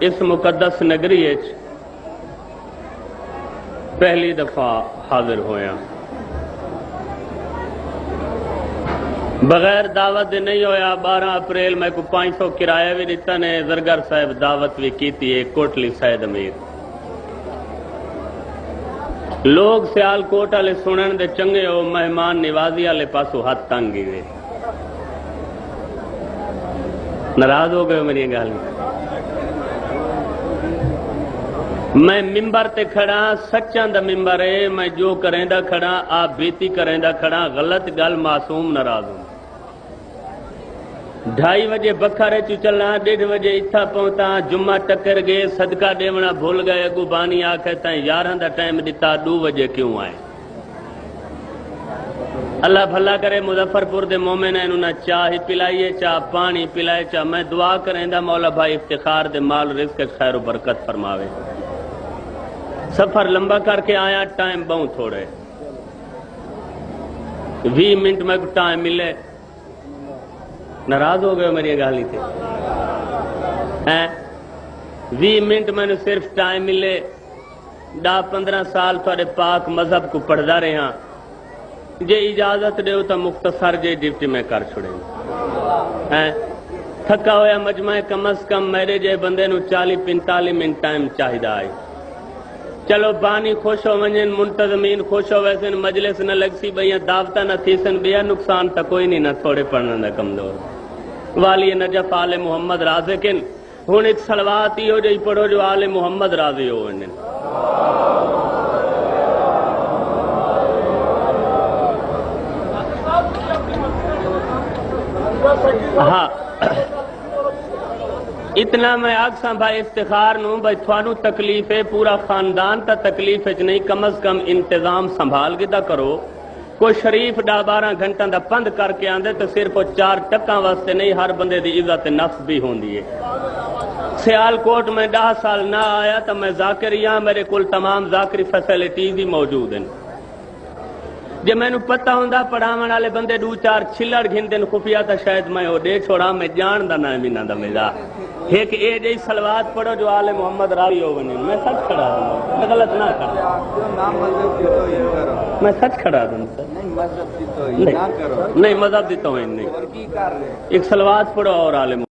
اس مقدس نگری پہلی دفعہ حاضر ہویا بغیر دعوت دے نہیں ہویا 12 اپریل میں کو 500 کرایہ بھی دیتا نے زرگر صاحب دعوت بھی کیتی ہے کوٹلی سید امیر لوگ سیال کوٹ والے سنن دے چنگے ہو مہمان نوازی والے پاسو ہاتھ تنگی وے ناراض ہو گئے میری گل میں ممبر تے کھڑا سچاں دا ممبر ہے میں جو کریں دا کھڑا آپ بیتی کریں دا کھڑا غلط گل معصوم ناراض ہوں 2:30 بجے بکھارے چو چلنا 1:30 بجے اتھا پہنچتا جمعہ ٹکر گئے صدقہ دیونا بھول گئے اگو بانی آکھے تائیں 11 دا ٹائم دیتا 2 بجے کیوں آئے اللہ بھلا کرے مظفرپور دے مومن ہیں انہوں نے چاہ پلائیے چاہ پانی پلائے چاہ میں دعا کریں دا مولا بھائی افتخار دے مال رزق خیر و برکت فرماوے سفر لمبا کر کے آیا ٹائم بہت تھوڑے 20 منٹ میں ٹائم ملے ناراض ہو گئے میری گالی تھے 20 منٹ میں نے صرف ٹائم ملے 10-15 سال تھوڑے پاک مذہب کو پڑھدا رہے ہاں جے اجازت دے تو مختصر جے ڈیوٹی میں کر چھوڑیں تھکا ہویا مجمع کم از کم میرے جے بندے نو 40-45 منٹ ٹائم چاہیے آئی چلو بانی خوش ہو ونجن منتظمین خوش ہو ویسے مجلس نہ لگ سی بھئی دعوتہ نہ تھی سن بیا نقصان تا کوئی نہیں نہ تھوڑے پڑھنا نہ کمزور والی نجف آل محمد رازقن ہون ایک صلوات ہی ہو جائی پڑھو جو آل محمد راضی ہو ونجن ہاں اتنا میں آگساں بھائی افتخار نوں بھائی تھوانو تکلیف ہے پورا خاندان تا تکلیف ہے نہیں کم از کم انتظام سنبھال گدا کرو کوئی شریف 12 گھنٹہ دا پند کر کے آندے تو صرف 4 ٹکاں واسطے نہیں ہر بندے دی عزت نفس بھی ہوندی ہے سیال کوٹ میں 10 سال نہ آیا تو میں ذاکری ہاں میرے کل تمام ذاکری فیسیلیٹیز ہی موجود ہیں جے میں نو پتہ ہوندہ پڑھاون والے بندے 2-4 چھلڑ گھندن خفیہ تا شاید میں او دے چھوڑا میں جان دا نہ مینہ دا ملا ایک اے جئی صلوات پڑھو جو آل محمد راوی ہو ونی میں سچ کھڑا دوں میں غلط نہ کروں میں سچ کھڑا دوں نہیں مذہب دیتا ہوں نہیں ایک صلوات پڑھو اور آل محمد